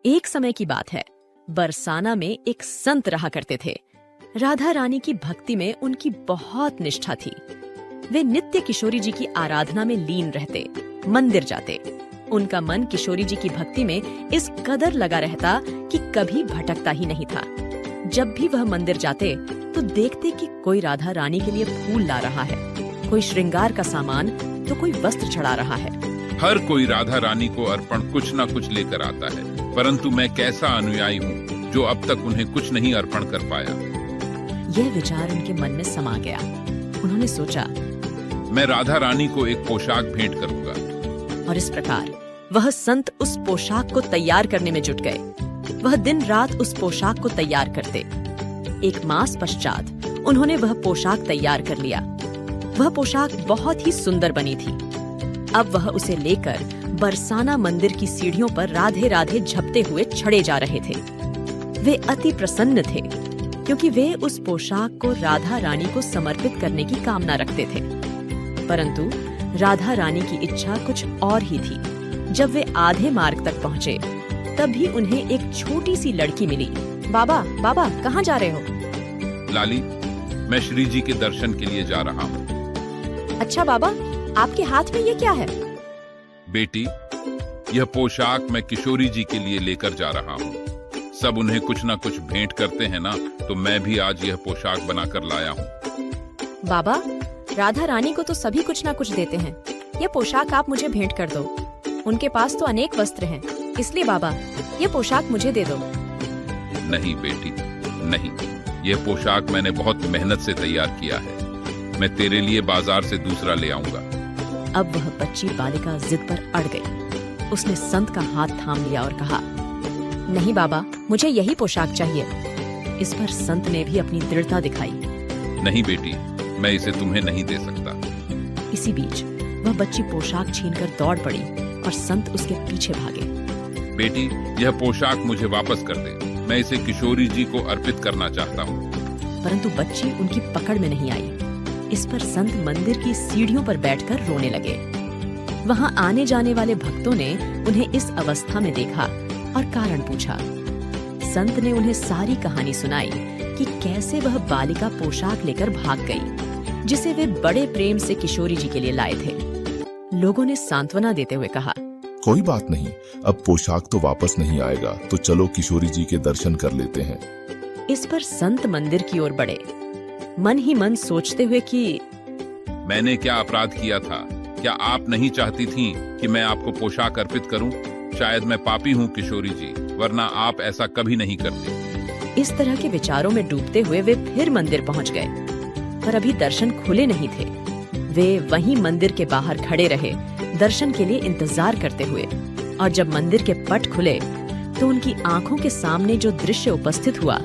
एक समय की बात है, बरसाना में एक संत रहा करते थे। राधा रानी की भक्ति में उनकी बहुत निष्ठा थी। वे नित्य किशोरी जी की आराधना में लीन रहते, मंदिर जाते। उनका मन किशोरी जी की भक्ति में इस कदर लगा रहता कि कभी भटकता ही नहीं था। जब भी वह मंदिर जाते तो देखते कि कोई राधा रानी के लिए फूल ला रहा है, कोई श्रृंगार का सामान तो कोई वस्त्र चढ़ा रहा है। हर कोई राधा रानी को अर्पण कुछ न कुछ लेकर आता है, परंतु मैं कैसा अनुयायी हूँ जो अब तक उन्हें कुछ नहीं अर्पण कर पाया। यह विचार उनके मन में समा गया। उन्होंने सोचा, मैं राधा रानी को एक पोशाक भेंट करूंगा। और इस प्रकार वह संत उस पोशाक को तैयार करने में जुट गए। वह दिन रात उस पोशाक को तैयार करते। एक मास पश्चात उन्होंने वह पोशाक तैयार कर लिया। वह पोशाक बहुत ही सुंदर बनी थी। अब वह उसे लेकर बरसाना मंदिर की सीढ़ियों पर राधे राधे झपटे हुए चढ़े जा रहे थे। वे अति प्रसन्न थे क्योंकि वे उस पोशाक को राधा रानी को समर्पित करने की कामना रखते थे। परंतु राधा रानी की इच्छा कुछ और ही थी। जब वे आधे मार्ग तक पहुँचे तभी उन्हें एक छोटी सी लड़की मिली। बाबा, बाबा, कहाँ जा रहे हो? लाली, मैं श्री जी के दर्शन के लिए जा रहा हूँ। अच्छा बाबा, आपके हाथ में ये क्या है? बेटी, यह पोशाक मैं किशोरी जी के लिए लेकर जा रहा हूँ। सब उन्हें कुछ न कुछ भेंट करते हैं ना, तो मैं भी आज यह पोशाक बनाकर लाया हूँ। बाबा, राधा रानी को तो सभी कुछ न कुछ देते हैं। यह पोशाक आप मुझे भेंट कर दो। उनके पास तो अनेक वस्त्र हैं, इसलिए बाबा यह पोशाक मुझे दे दो। नहीं बेटी, नहीं। यह पोशाक मैंने बहुत मेहनत से तैयार किया है। मैं तेरे लिए बाजार से दूसरा ले आऊंगा। अब वह बच्ची बालिका जिद पर अड़ गई। उसने संत का हाथ थाम लिया और कहा, नहीं बाबा, मुझे यही पोशाक चाहिए। इस पर संत ने भी अपनी दृढ़ता दिखाई। नहीं बेटी, मैं इसे तुम्हें नहीं दे सकता। इसी बीच वह बच्ची पोशाक छीनकर दौड़ पड़ी और संत उसके पीछे भागे। बेटी, यह पोशाक मुझे वापस कर दे। मैं इसे किशोरी जी को अर्पित करना चाहता हूँ। परंतु बच्ची उनकी पकड़ में नहीं आई। इस पर संत मंदिर की सीढ़ियों पर बैठकर रोने लगे। वहां आने जाने वाले भक्तों ने उन्हें इस अवस्था में देखा और कारण पूछा। संत ने उन्हें सारी कहानी सुनाई कि कैसे वह बालिका पोशाक लेकर भाग गई, जिसे वे बड़े प्रेम से किशोरी जी के लिए लाए थे। लोगों ने सांत्वना देते हुए कहा, कोई बात नहीं, अब पोशाक तो वापस नहीं आएगा, तो चलो किशोरी जी के दर्शन कर लेते हैं। इस पर संत मंदिर की ओर बढ़े, मन ही मन सोचते हुए कि मैंने क्या अपराध किया था? क्या आप नहीं चाहती थीं कि मैं आपको पोशाक अर्पित करूं? शायद मैं पापी हूं किशोरी जी, वरना आप ऐसा कभी नहीं करते। इस तरह के विचारों में डूबते हुए वे फिर मंदिर पहुंच गए, पर अभी दर्शन खुले नहीं थे। वे वहीं मंदिर के बाहर खड़े रहे, दर्शन के लिए इंतजार करते हुए। और जब मंदिर के पट खुले तो उनकी आंखों के सामने जो दृश्य उपस्थित हुआ,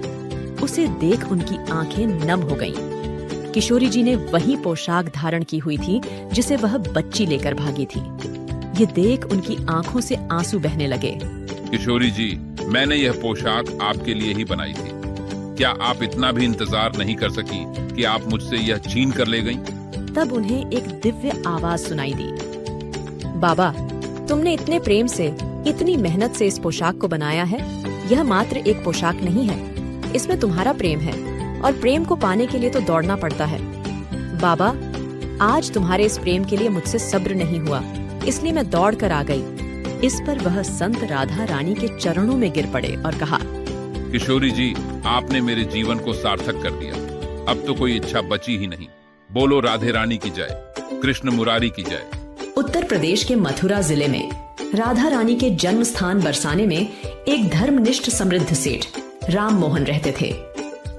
उसे देख उनकी आंखें नम हो गईं। किशोरी जी ने वही पोशाक धारण की हुई थी जिसे वह बच्ची लेकर भागी थी। ये देख उनकी आंखों से आंसू बहने लगे। किशोरी जी, मैंने यह पोशाक आपके लिए ही बनाई थी। क्या आप इतना भी इंतजार नहीं कर सकी कि आप मुझसे यह छीन कर ले गईं? तब उन्हें एक दिव्य आवाज सुनाई दी। बाबा, तुमने इतने प्रेम से, इतनी मेहनत से इस पोशाक को बनाया है। यह मात्र एक पोशाक नहीं है, इसमें तुम्हारा प्रेम है, और प्रेम को पाने के लिए तो दौड़ना पड़ता है। बाबा, आज तुम्हारे इस प्रेम के लिए मुझसे सब्र नहीं हुआ, इसलिए मैं दौड़ कर आ गई। इस पर वह संत राधा रानी के चरणों में गिर पड़े और कहा, किशोरी जी, आपने मेरे जीवन को सार्थक कर दिया। अब तो कोई इच्छा बची ही नहीं। बोलो राधे रानी की जय, कृष्ण मुरारी की जय। उत्तर प्रदेश के मथुरा जिले में राधा रानी के जन्म स्थान बरसाने में एक धर्मनिष्ठ समृद्ध सेठ राम मोहन रहते थे।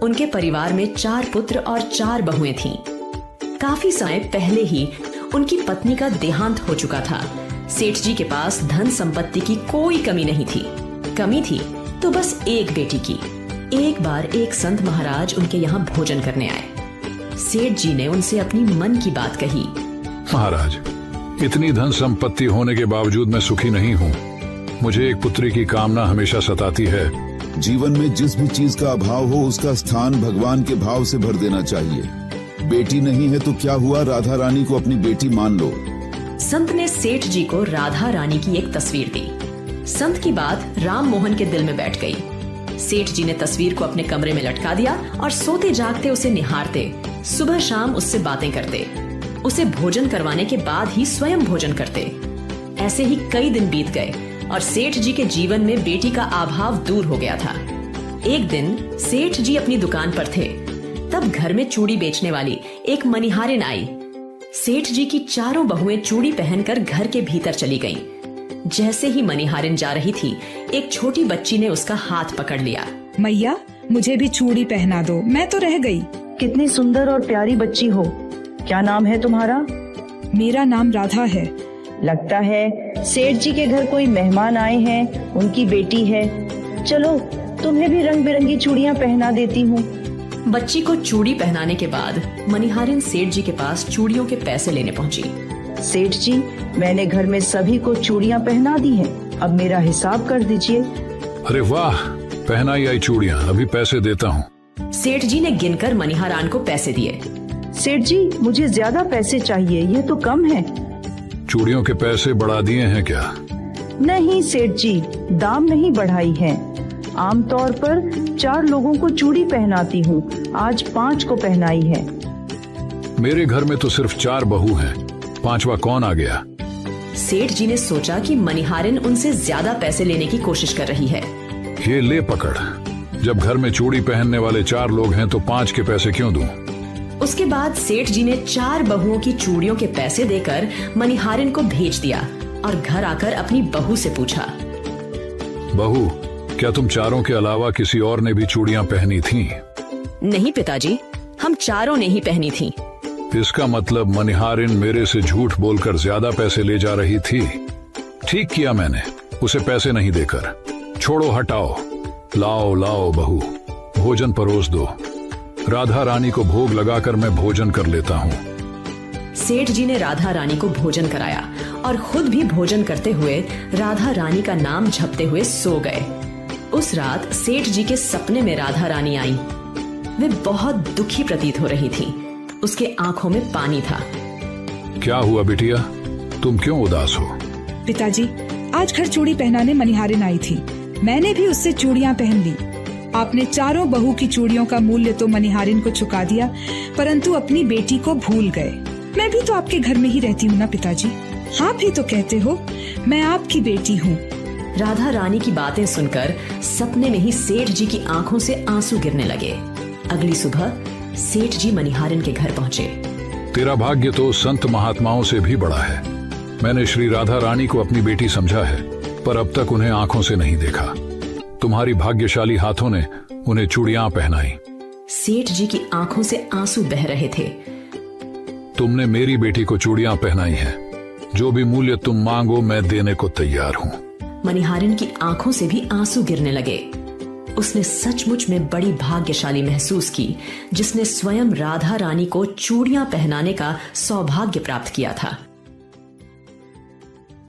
उनके परिवार में 4 पुत्र और 4 बहुएं थीं। काफी समय पहले ही उनकी पत्नी का देहांत हो चुका था। सेठ जी के पास धन संपत्ति की कोई कमी नहीं थी। कमी थी तो बस एक बेटी की। एक बार एक संत महाराज उनके यहाँ भोजन करने आए। सेठ जी ने उनसे अपनी मन की बात कही। महाराज, इतनी धन संपत्ति होने के बावजूद मैं सुखी नहीं हूँ। मुझे एक पुत्री की कामना हमेशा सताती है। जीवन में जिस भी चीज का अभाव हो, उसका स्थान भगवान के भाव से भर देना चाहिए। बेटी नहीं है तो क्या हुआ, राधा रानी को अपनी बेटी मान लो। संत ने सेठ जी को राधा रानी की एक तस्वीर दी। संत की बात राम मोहन के दिल में बैठ गई। सेठ जी ने तस्वीर को अपने कमरे में लटका दिया और सोते जागते उसे निहारते, सुबह शाम उससे बातें करते, उसे भोजन करवाने के बाद ही स्वयं भोजन करते। ऐसे ही कई दिन बीत गए और सेठ जी के जीवन में बेटी का अभाव दूर हो गया था। एक दिन सेठ जी अपनी दुकान पर थे, तब घर में चूड़ी बेचने वाली एक मनिहारिन आई। सेठ जी की चारों बहुएं चूड़ी पहनकर घर के भीतर चली गईं। जैसे ही मनिहारिन जा रही थी, एक छोटी बच्ची ने उसका हाथ पकड़ लिया। मैया, मुझे भी चूड़ी पहना दो, मैं तो रह गई। कितनी सुंदर और प्यारी बच्ची हो। क्या नाम है तुम्हारा? मेरा नाम राधा है। लगता है सेठ जी के घर कोई मेहमान आए हैं, उनकी बेटी है। चलो तुम्हें भी रंग बिरंगी चूड़ियाँ पहना देती हूँ। बच्ची को चूड़ी पहनाने के बाद मनिहारिन सेठ जी के पास चूड़ियों के पैसे लेने पहुंची। सेठ जी, मैंने घर में सभी को चूड़ियाँ पहना दी हैं, अब मेरा हिसाब कर दीजिए। अरे वाह, पहनाई आई चूड़ियाँ, अभी पैसे देता हूँ। सेठ जी ने गिनकर मनिहारान को पैसे दिए। सेठ जी, मुझे ज्यादा पैसे चाहिए, ये तो कम है। चूड़ियों के पैसे बढ़ा दिए हैं क्या? नहीं सेठ जी, दाम नहीं बढ़ाई है। आमतौर पर 4 लोगों को चूड़ी पहनाती हूँ, आज 5 को पहनाई है। मेरे घर में तो सिर्फ 4 बहू हैं, 5वां कौन आ गया? सेठ जी ने सोचा कि मनिहारिन उनसे ज्यादा पैसे लेने की कोशिश कर रही है। ये ले पकड़, जब घर में चूड़ी पहनने वाले 4 लोग हैं तो 5 के पैसे क्यों दूं? उसके बाद सेठ जी ने 4 बहुओं की चूड़ियों के पैसे देकर मनिहारिन को भेज दिया और घर आकर अपनी बहू से पूछा, बहू, क्या तुम चारों के अलावा किसी और ने भी चूड़ियाँ पहनी थीं? नहीं पिताजी, हम चारों ने ही पहनी थीं। इसका मतलब मनिहारिन मेरे से झूठ बोलकर ज्यादा पैसे ले जा रही थी। ठीक किया मैंने, उसे पैसे नहीं देकर। छोड़ो, हटाओ। लाओ लाओ बहू, भोजन परोस दो। राधा रानी को भोग लगाकर मैं भोजन कर लेता हूँ। सेठ जी ने राधा रानी को भोजन कराया और खुद भी भोजन करते हुए राधा रानी का नाम जपते हुए सो गए। उस रात सेठ जी के सपने में राधा रानी आई। वे बहुत दुखी प्रतीत हो रही थी, उसके आंखों में पानी था। क्या हुआ बिटिया, तुम क्यों उदास हो? पिताजी, आज घर चूड़ी पहनाने मनिहारिन आई थी, मैंने भी उससे चूड़ियाँ पहन ली। आपने चारों बहू की चूड़ियों का मूल्य तो मनिहारिन को चुका दिया, परंतु अपनी बेटी को भूल गए। मैं भी तो आपके घर में ही रहती हूँ ना पिताजी, आप ही तो कहते हो मैं आपकी बेटी हूँ। राधा रानी की बातें सुनकर सपने में ही सेठ जी की आंखों से आंसू गिरने लगे। अगली सुबह सेठ जी मनिहारिन के घर पहुँचे। तेरा भाग्य तो संत महात्माओं से भी बड़ा है। मैंने श्री राधा रानी को अपनी बेटी समझा है, पर अब तक उन्हें आंखों से नहीं देखा। तुम्हारी भाग्यशाली हाथों ने उन्हें चूड़ियां पहनाई। सेठ जी की आंखों से आंसू बह रहे थे। तुमने मेरी बेटी को चूड़ियां पहनाई हैं। जो भी मूल्य तुम मांगो मैं देने को तैयार हूँ। मनिहारिन की आंखों से भी आंसू गिरने लगे। उसने सचमुच में बड़ी भाग्यशाली महसूस की, जिसने स्वयं राधा रानी को चूड़ियां पहनाने का सौभाग्य प्राप्त किया था।